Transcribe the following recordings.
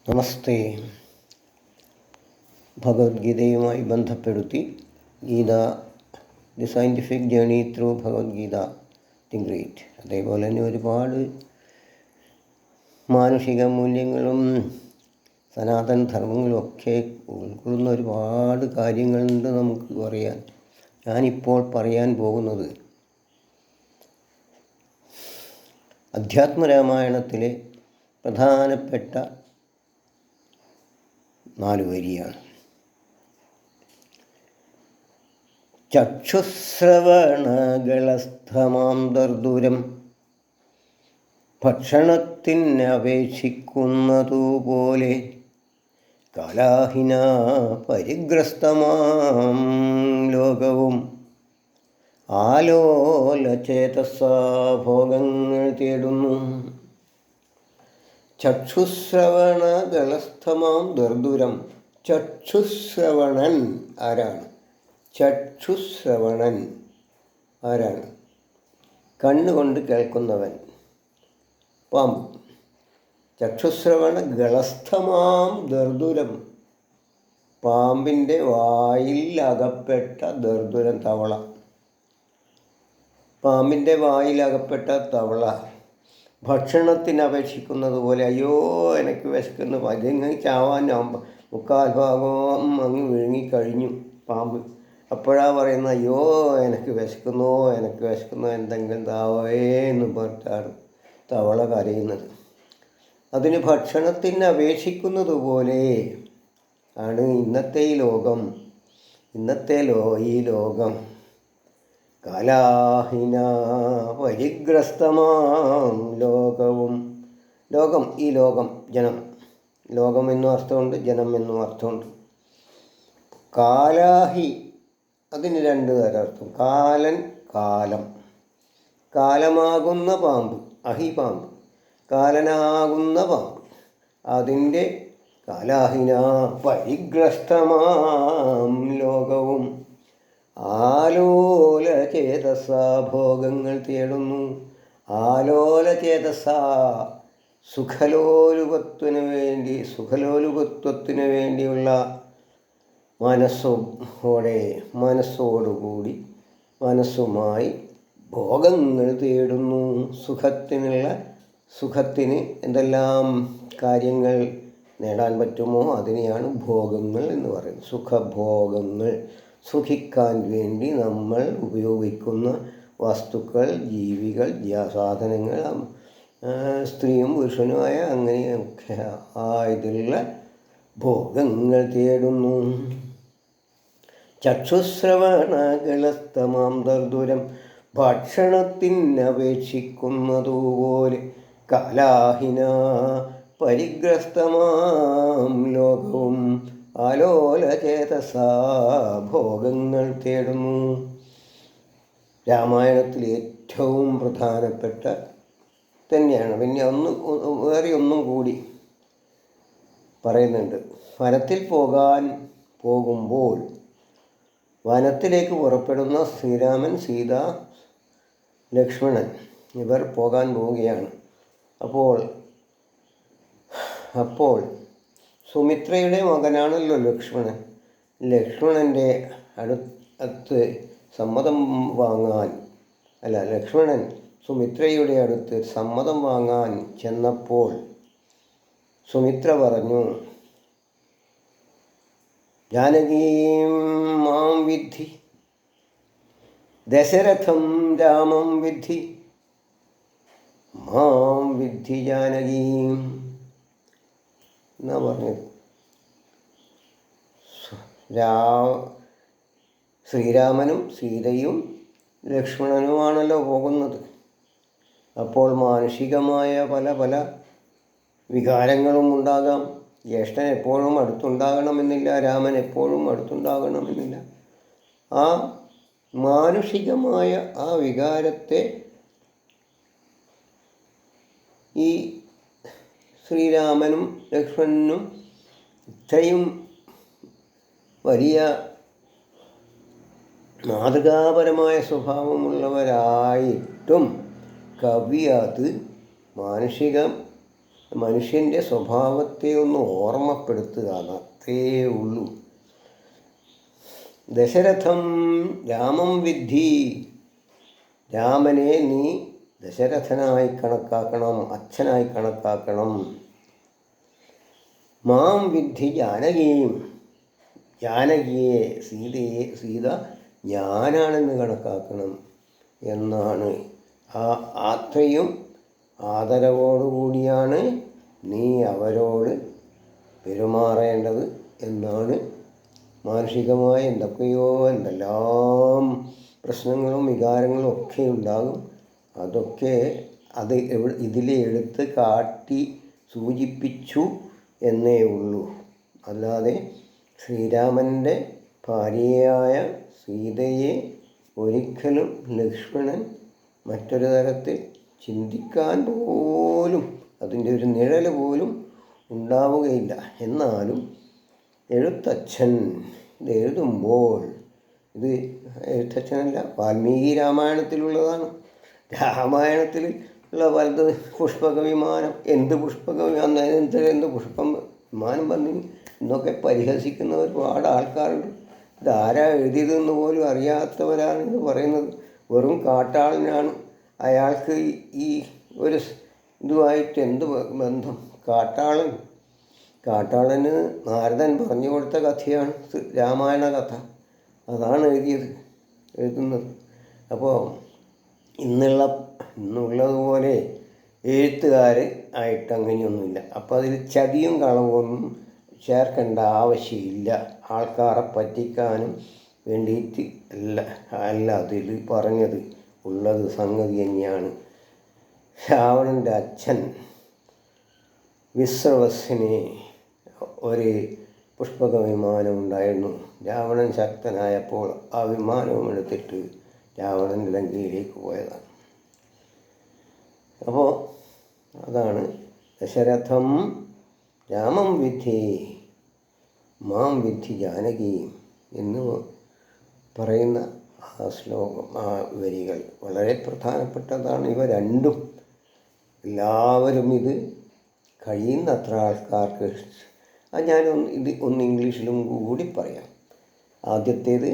നമസ്തേ. ഭഗവത്ഗീതയുമായി ബന്ധപ്പെടുത്തി Gita the scientific journey through Bhagavad Gita the great, അതേപോലെ തന്നെ ഒരുപാട് മാനുഷിക മൂല്യങ്ങളും സനാതന ധർമ്മങ്ങളും ഒക്കെ ഉൾക്കൊള്ളുന്ന ഒരുപാട് കാര്യങ്ങളുണ്ട് നമുക്ക് പറയാൻ. ഞാനിപ്പോൾ പറയാൻ പോകുന്നത് അധ്യാത്മരാമായണത്തിലെ പ്രധാനപ്പെട്ട 4 വരിയാണ്. ചക്ഷുശ്രവണകളസ്ഥമാം ദർദുരം ഭക്ഷണത്തിനപേക്ഷിക്കുന്നതുപോലെ കാലാഹിന പരിഗ്രസ്തമാം ലോകവും ആലോലചേതസാ ഭോഗങ്ങൾ തേടുന്നു. ചക്ഷുശ്രവണകളസ്ഥമാം ദർദുരം. ചക്ഷുശ്രവണൻ ആരാണ്? ചക്ഷുശ്രവണൻ ആരാണ്? കണ്ണുകൊണ്ട് കേൾക്കുന്നവൻ, പാമ്പ്. ചക്ഷുശ്രവണ ഗളസ്ഥമാം ദർദുരം, പാമ്പിൻ്റെ വായിൽ അകപ്പെട്ട ദർദുരം, തവള. പാമ്പിൻ്റെ വായിൽ അകപ്പെട്ട തവള ഭക്ഷണത്തിന് അപേക്ഷിക്കുന്നത് പോലെ, അയ്യോ എനിക്ക് വിശക്കുന്നു, അതിങ്ങ് ചാവാനാകുമ്പോൾ 3/4 ഭാഗവും അങ്ങ് വിഴുങ്ങിക്കഴിഞ്ഞു പാമ്പ്. അപ്പോഴാണ് പറയുന്നത്, അയ്യോ എനിക്ക് വിശക്കുന്നു, എനിക്ക് വിശക്കുന്നു, എന്തെങ്കിലും താവേ എന്ന് പറഞ്ഞാണ് തവള കരയുന്നത്. അതിന് ഭക്ഷണത്തിന് അപേക്ഷിക്കുന്നത് പോലെ ആണ് ഇന്നത്തെ ഈ ലോകം. ഈ ലോകം കാലാഹിന പരിഗ്രസ്തമാം ലോകവും. ലോകം, ഈ ലോകം, ജനം. ലോകം എന്നും അർത്ഥമുണ്ട്, ജനം എന്നും അർത്ഥമുണ്ട്. കാലാഹി, അതിന് 2 തരം അർത്ഥം. കാലൻ, കാലം. കാലമാകുന്ന പാമ്പ്, അഹി പാമ്പ്, കാലനാകുന്ന പാമ്പ്. അതിൻ്റെ കാലാഹിന പരിഗ്രസ്തമാം ലോകവും ആലോലചേതസ ഭോഗങ്ങൾ തേടുന്നു. ആലോലചേതസ, സുഖലോലുപത്വത്തിന് വേണ്ടിയുള്ള മനസ്സുമായി ഭോഗങ്ങൾ തേടുന്നു. സുഖത്തിന് എന്തെല്ലാം കാര്യങ്ങൾ നേടാൻ പറ്റുമോ അതിനെയാണ് ഭോഗങ്ങൾ എന്ന് പറയുന്നത്. സുഖഭോഗങ്ങൾ, സുഖിക്കാൻ വേണ്ടി നമ്മൾ ഉപയോഗിക്കുന്ന വസ്തുക്കൾ, ജീവികൾ, സാധനങ്ങൾ, സ്ത്രീയും പുരുഷനുമായ അങ്ങനെയൊക്കെ ഇതിലുള്ള ഭോഗങ്ങൾ തേടുന്നു. ചക്ഷുശ്രവണകളസ്ഥമാം ദർദുരം ഭക്ഷണത്തിനപേക്ഷിക്കുന്നതുപോലെ കാലാഹിന പരിഗ്രസ്തമാം ലോകവും ആലോലചേതസ ഭോഗങ്ങൾ തേടുന്നു. രാമായണത്തിൽ ഏറ്റവും പ്രധാനപ്പെട്ട തന്നെയാണ്. പിന്നെ വേറെ ഒന്നും കൂടി പറയുന്നുണ്ട്. വനത്തിൽ പോകുമ്പോൾ വനത്തിലേക്ക് പുറപ്പെടുന്ന ശ്രീരാമൻ, സീത, ലക്ഷ്മണൻ ഇവർ പോകാൻ പോവുകയാണ്. അപ്പോൾ സുമിത്രയുടെ മകനാണല്ലോ ലക്ഷ്മണൻ. ലക്ഷ്മണൻ്റെ അടുത്ത് ലക്ഷ്മണൻ സുമിത്രയുടെ അടുത്ത് സമ്മതം വാങ്ങാൻ ചെന്നപ്പോൾ സുമിത്ര പറഞ്ഞു, ജാനകീം മാം വിദ്ധി, ദശരഥം രാമം വിദ്ധി, മാം വിദ്ധി ജാനകീം എന്നാ പറഞ്ഞത്. ശ്രീരാമനും സീതയും ലക്ഷ്മണനുമാണല്ലോ പോകുന്നത്. അപ്പോൾ മാനുഷികമായ പല വികാരങ്ങളും ഉണ്ടാകാം. ജ്യേഷ്ഠൻ എപ്പോഴും അടുത്തുണ്ടാകണമെന്നില്ല, രാമൻ എപ്പോഴും അടുത്തുണ്ടാകണമെന്നില്ല. ആ മാനുഷികമായ ആ വികാരത്തെ ഈ ശ്രീരാമനും ലക്ഷ്മണനും ഇത്രയും വലിയ മാതൃകാപരമായ സ്വഭാവമുള്ളവരായിട്ടും കവി അത് മാനുഷിക മനുഷ്യൻ്റെ സ്വഭാവത്തെ ഒന്ന് ഓർമ്മപ്പെടുത്തുക എന്നത്രേ ഉള്ളൂ. ദശരഥം രാമം വിദ്ധി, രാമനെ നീ ദശരഥനായി കണക്കാക്കണം, അച്ഛനായി കണക്കാക്കണം. മാം വിദ്ധി ജാനകിയും, ജാനകിയെ സീത ഞാനാണെന്ന് കണക്കാക്കണം എന്നാണ്. അത്രയും ആദരവോടുകൂടിയാണ് നീ അവരോട് പെരുമാറേണ്ടത് എന്നാണ്. മാനുഷികമായ എന്തെല്ലാം പ്രശ്നങ്ങളും വികാരങ്ങളും ഒക്കെ ഉണ്ടാകും. അതൊക്കെ ഇതിലെ എടുത്ത് കാട്ടി സൂചിപ്പിച്ചു എന്നേ ഉള്ളൂ. അല്ലാതെ ശ്രീരാമൻ്റെ ഭാര്യയായ സീതയെ ഒരിക്കലും ലക്ഷ്മണൻ മറ്റൊരു തരത്തിൽ ചിന്തിക്കാൻ പോലും, അതിൻ്റെ ഒരു നിഴൽ പോലും ഉണ്ടാവുകയില്ല. എന്നാലും എഴുത്തച്ഛൻ ഇത് എഴുതുമ്പോൾ, ഇത് എഴുത്തച്ഛനല്ല, വാൽമീകി രാമായണത്തിലുള്ളതാണ്. രാമായണത്തിൽ ഉള്ള പലത് പുഷ്പക വിമാനം, എന്ത് പുഷ്പക എന്ത് പുഷ്പം വിമാനം വന്നി എന്നൊക്കെ പരിഹസിക്കുന്ന ഒരുപാട് ആൾക്കാരുണ്ട്. ഇതാരാ എഴുതിയതെന്ന് പോലും അറിയാത്തവരാണ് ഇത് പറയുന്നത്. വെറും കാട്ടാളനാണ്. അയാൾക്ക് ഈ ഒരു ഇതുമായിട്ട് എന്ത് ബന്ധം? കാട്ടാളന് നാരദൻ പറഞ്ഞു കൊടുത്ത കഥയാണ് രാമായണ കഥ. അതാണ് എഴുതുന്നത്. അപ്പോൾ ഇന്നുള്ളതുപോലെ എഴുത്തുകാർ ആയിട്ട് അങ്ങനെയൊന്നുമില്ല. അപ്പോൾ അതിൽ ചതിയും കളവൊന്നും ചേർക്കേണ്ട ആവശ്യമില്ല. ആൾക്കാരെ പറ്റിക്കാനും വേണ്ടിയിട്ട് അല്ല അതിൽ പറഞ്ഞത്. ഉള്ളത് സംഗതി തന്നെയാണ്. രാവണൻ്റെ അച്ഛൻ വിശ്രവസിന് ഒരു പുഷ്പക വിമാനം ഉണ്ടായിരുന്നു. രാവണൻ ശക്തനായപ്പോൾ ആ വിമാനവും എടുത്തിട്ട് രാവണൻ ലങ്കയിലേക്ക് പോയതാണ്. അപ്പോൾ അതാണ് ദശരഥം രാമം വിദ്ധി മാം വിദ്ധി ജാനകി എന്ന് പറയുന്ന ആ ശ്ലോകം, ആ വരികൾ വളരെ പ്രധാനപ്പെട്ടതാണ്. ഇവ രണ്ടും എല്ലാവരും ഇത് കഴിയുന്നത്ര ആൾക്കാർക്ക്, ഇത് ഇംഗ്ലീഷിലും കൂടി പറയാം. ആദ്യത്തേത്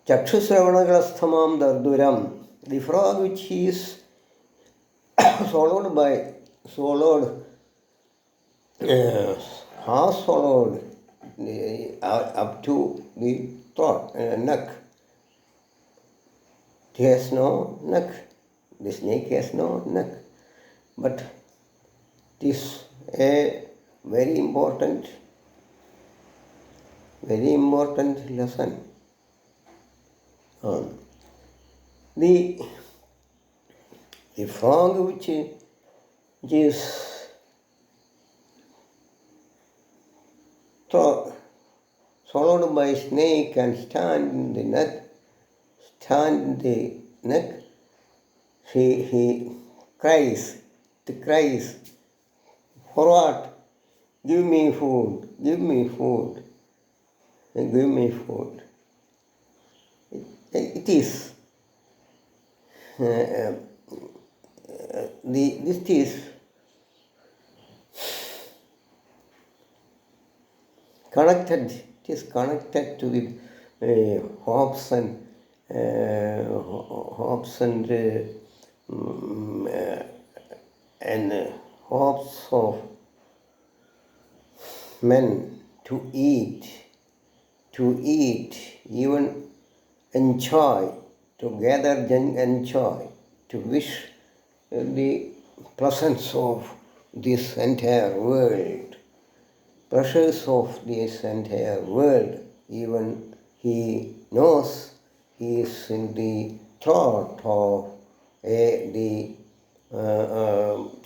ചക്ഷുശ്രവണഗ്രസ്ഥമാം ദർദുരം, the frog which is swallowed up to the throat, neck. It has no neck. The snake has no neck. But it is a very important lesson. The frog which is swallowed by snake and stand in the neck, he cries, for what? Give me food. It is this is connected. It is connected to the hopes and hopes of men to eat, even enjoy, to gather and enjoy, to wish the presence of this entire world, pressures of this entire world. Even he knows he is in the throat of the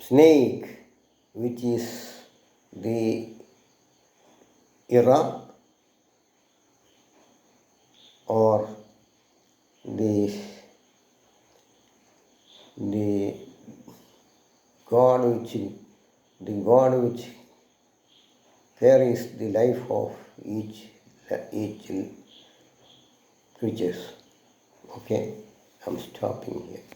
snake, which is the Ira or the God which carries the life of each creatures. Okay, I'm stopping here.